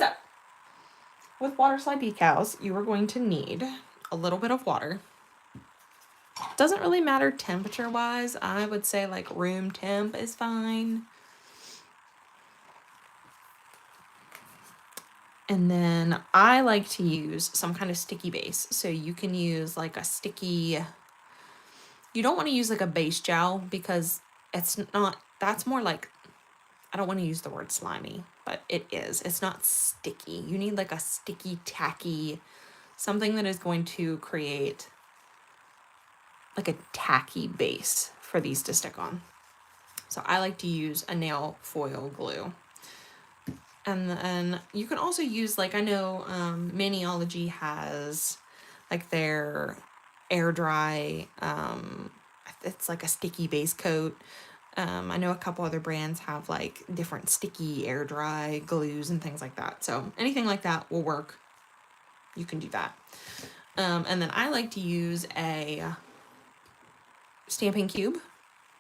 So, with Waterslide decals, you are going to need a little bit of water. Doesn't really matter temperature-wise. I would say like room temp is fine. And then I like to use some kind of sticky base. So you can use like a sticky, you don't want to use like a base gel because it's not, that's more like, I don't want to use the word slimy, but it is. It's not sticky. You need like a sticky, tacky, something that is going to create like a tacky base for these to stick on. So I like to use a nail foil glue. And then you can also use, like, I know Maniology has like their air dry, it's like a sticky base coat. I know a couple other brands have like different sticky air dry glues and things like that. So anything like that will work. You can do that. And then I like to use a stamping cube.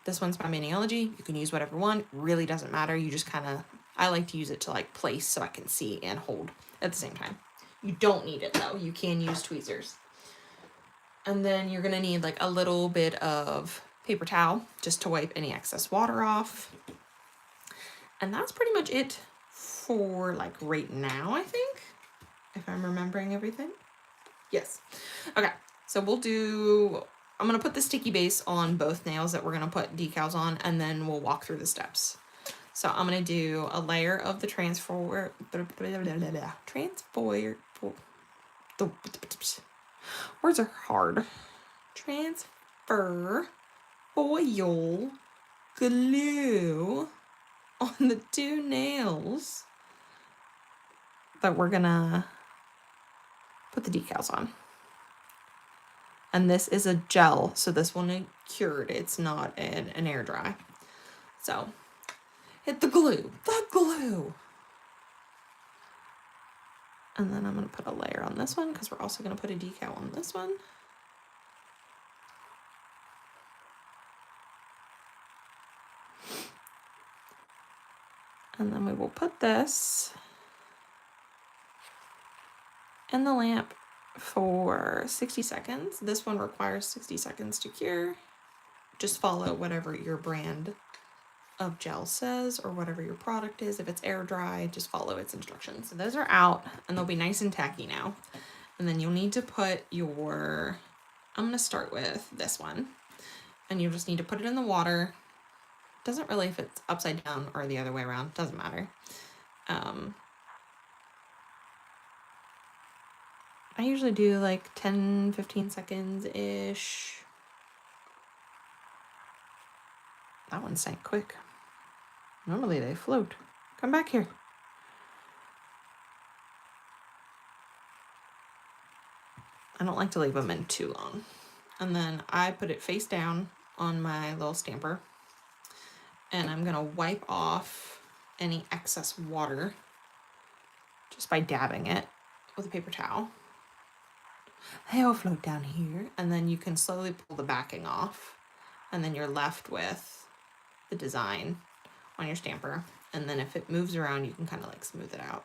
This one's by Maniology. You can use whatever one. It really doesn't matter. You just kind of, I like to use it to like place so I can see and hold at the same time. You don't need it though. You can use tweezers. And then you're going to need like a little bit of paper towel just to wipe any excess water off. And that's pretty much it for like right now, I think, if I'm remembering everything. Yes. Okay. So we'll do, I'm going to put the sticky base on both nails that we're going to put decals on, and then we'll walk through the steps. So I'm going to do a layer of the transfer, the words are hard. Transfer foil glue on the two nails that we're going to put the decals on. And this is a gel, so this one is cured. It's not an air dry. So, hit the glue. And then I'm going to put a layer on this one because we're also going to put a decal on this one. And then we will put this in the lamp for 60 seconds. This one requires 60 seconds to cure. Just follow whatever your brand of gel says or whatever your product is. If it's air dry, just follow its instructions. So those are out and they'll be nice and tacky now. And then you'll need to put your, I'm going to start with this one. And you'll just need to put it in the water. Doesn't really if it's upside down or the other way around. Doesn't matter. I usually do like 10-15 seconds-ish. That one sank quick. Normally they float. Come back here. I don't like to leave them in too long. And then I put it face down on my little stamper. And I'm going to wipe off any excess water just by dabbing it with a paper towel. They'll float down here. And then you can slowly pull the backing off. And then you're left with the design on your stamper. And then if it moves around, you can kind of like smooth it out.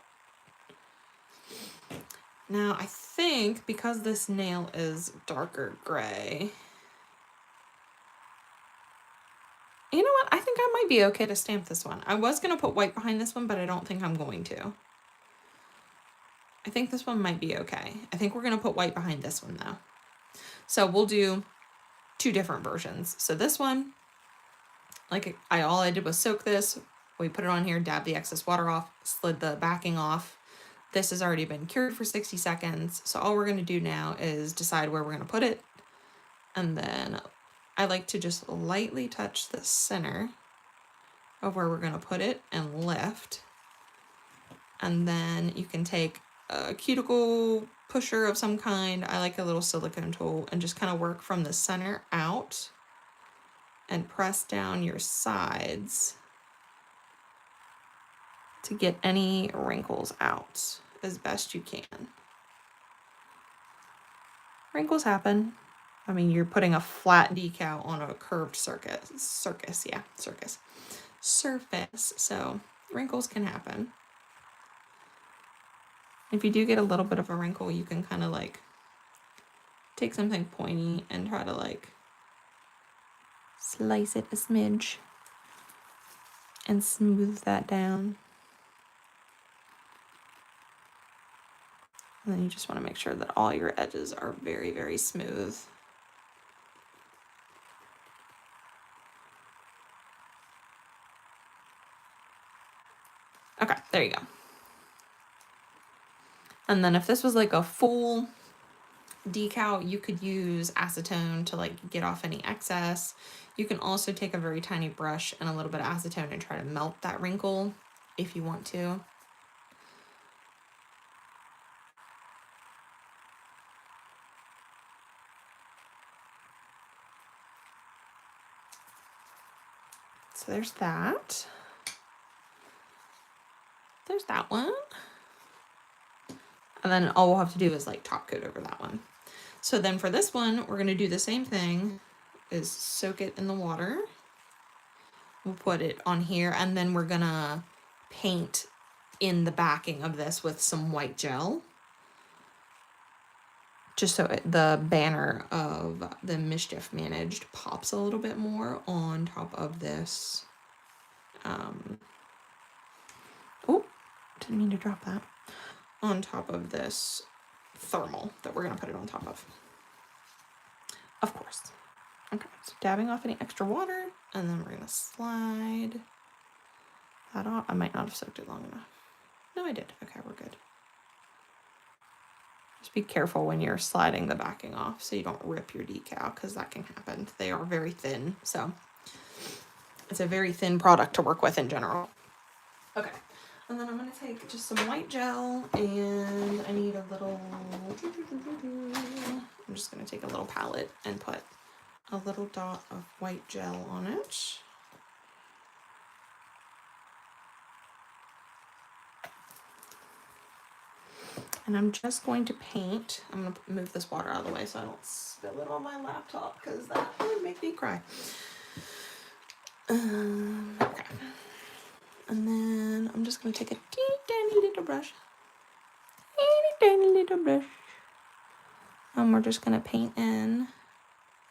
Now, I think because this nail is darker gray, you know what? I think I might be okay to stamp this one. I was going to put white behind this one, but I don't think I'm going to. I think this one might be okay. I think we're going to put white behind this one though. So we'll do two different versions. So this one, like all I did was soak this. We put it on here, dab the excess water off, slid the backing off. This has already been cured for 60 seconds. So all we're going to do now is decide where we're going to put it. And then I like to just lightly touch the center of where we're going to put it and lift. And then you can take a cuticle pusher of some kind. I like a little silicone tool and just kind of work from the center out and press down your sides to get any wrinkles out as best you can. Wrinkles happen. I mean, you're putting a flat decal on a curved surface. Surface. So wrinkles can happen. If you do get a little bit of a wrinkle, you can kind of like take something pointy and try to like slice it a smidge and smooth that down. And then you just want to make sure that all your edges are very, very smooth. Okay, there you go. And then if this was like a full decal, you could use acetone to like get off any excess. You can also take a very tiny brush and a little bit of acetone and try to melt that wrinkle if you want to. So there's that. There's that one. And then all we'll have to do is like top coat over that one. So then for this one, we're going to do the same thing, is soak it in the water. We'll put it on here, and then we're going to paint in the backing of this with some white gel. Just so the banner of the Mischief Managed pops a little bit more on top of this. Oh, didn't mean to drop that. On top of this thermal that we're going to put it on top of. Of course. Okay, so dabbing off any extra water, and then we're going to slide that off. I might not have soaked it long enough. No, I did. Okay, we're good. Just be careful when you're sliding the backing off so you don't rip your decal, because that can happen. They are very thin, so it's a very thin product to work with in general. Okay, and then I'm going to take just some white gel, and I need a little... I'm just going to take a little palette and put a little dot of white gel on it. And I'm just going to paint. I'm going to move this water out of the way so I don't spill it on my laptop, because that would make me cry. Okay. And then I'm just going to take a teeny tiny little brush. And we're just going to paint in.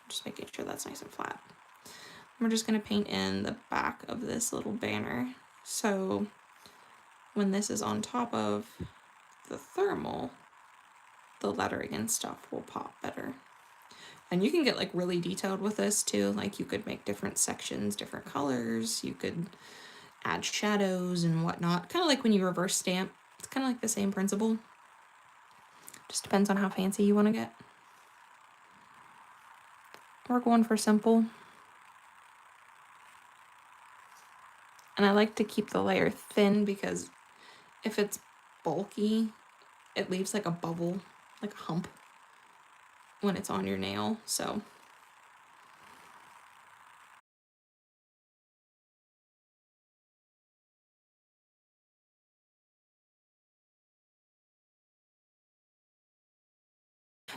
Just making sure that's nice and flat. We're just going to paint in the back of this little banner. So when this is on top of the thermal, the lettering and stuff will pop better. And you can get like really detailed with this too. Like you could make different sections, different colors. You could add shadows and whatnot. Kind of like when you reverse stamp. It's kind of like the same principle. Just depends on how fancy you want to get. We're going for simple. And I like to keep the layer thin, because if it's bulky, it leaves like a bubble, like a hump when it's on your nail. So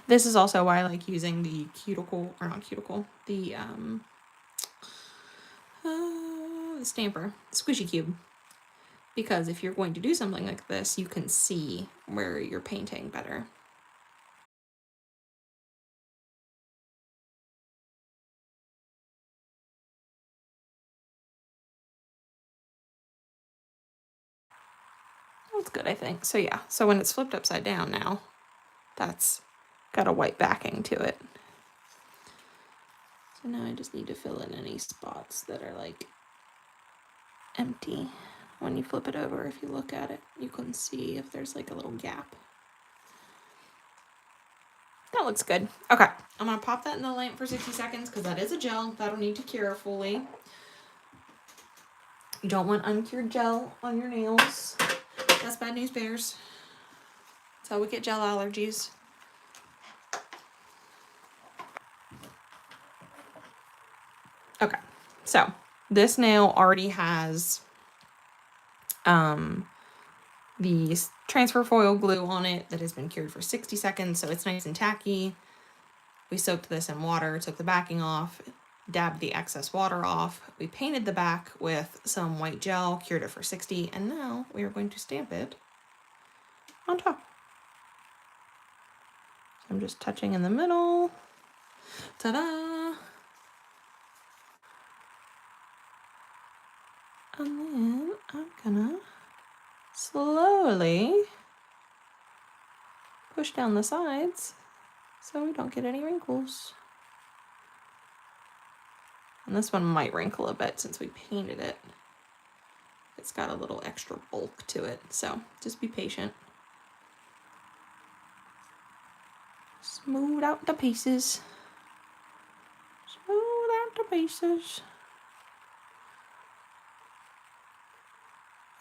this is also why I like using the cuticle, or not cuticle, the stamper, squishy cube. Because if you're going to do something like this, you can see where you're painting better. That's good, I think. So yeah, so when it's flipped upside down now, that's got a white backing to it. So now I just need to fill in any spots that are like empty. When you flip it over, if you look at it, you can see if there's like a little gap. That looks good. Okay, I'm gonna pop that in the lamp for 60 seconds because that is a gel. That'll need to cure fully. You don't want uncured gel on your nails. That's bad news bears. That's how we get gel allergies. Okay, so this nail already has the transfer foil glue on it that has been cured for 60 seconds, so it's nice and tacky. We soaked this in water, took the backing off, dabbed the excess water off. We painted the back with some white gel, cured it for 60, and now we are going to stamp it on top. I'm just touching in the middle. Ta-da! And then I'm gonna slowly push down the sides so we don't get any wrinkles. And this one might wrinkle a bit since we painted it. It's got a little extra bulk to it, so just be patient. Smooth out the pieces. Smooth out the pieces.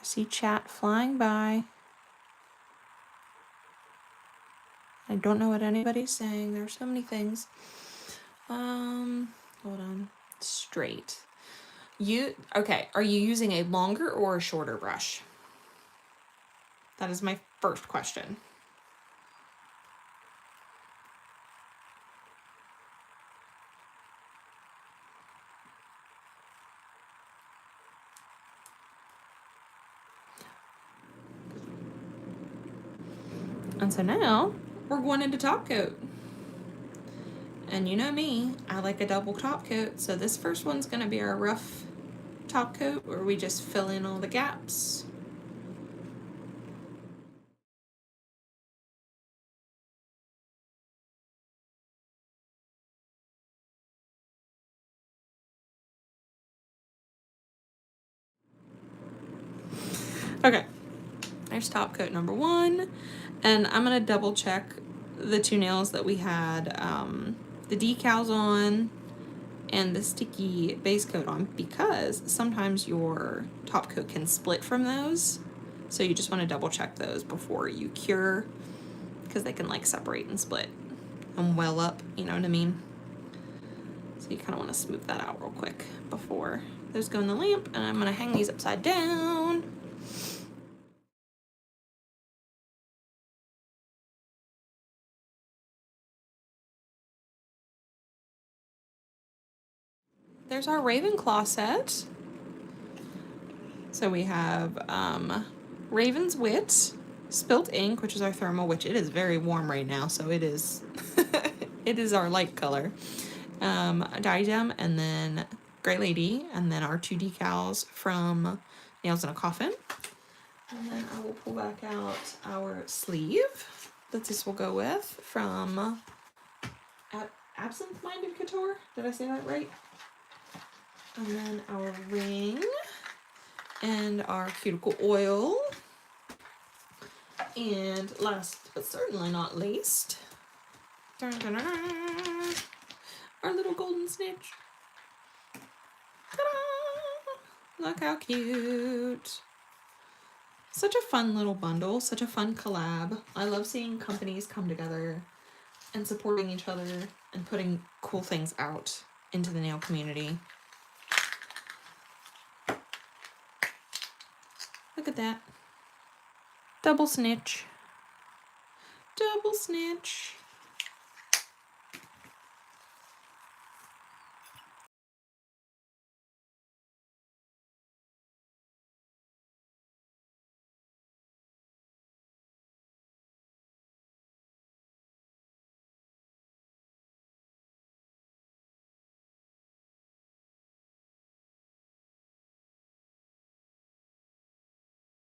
I see chat flying by. I don't know what anybody's saying. There's so many things. Hold on. Straight. Okay, are you using a longer or a shorter brush? That is my first question. And so now we're going into top coat. And you know me, I like a double top coat. So this first one's gonna be our rough top coat where we just fill in all the gaps. Okay, there's top coat number one. And I'm gonna double check the two nails that we had the decals on and the sticky base coat on, because sometimes your top coat can split from those. So you just want to double check those before you cure, because they can like separate and split and well up, you know what I mean? So you kind of want to smooth that out real quick before those go in the lamp. And I'm going to hang these upside down. There's our Ravenclaw set. So we have Raven's Wit, Spilt Ink, which is our thermal, which it is very warm right now, so it is it is our light color. Diadem, and then Great Lady, and then our two decals from Nails in a Coffin. And then I will pull back out our sleeve that this will go with from Absinthe Minded Couture. Did I say that right? And then our ring and our cuticle oil. And last but certainly not least, our little golden snitch. Ta-da! Look how cute. Such a fun little bundle, such a fun collab. I love seeing companies come together and supporting each other and putting cool things out into the nail community. Look at that. Double snitch. Double snitch.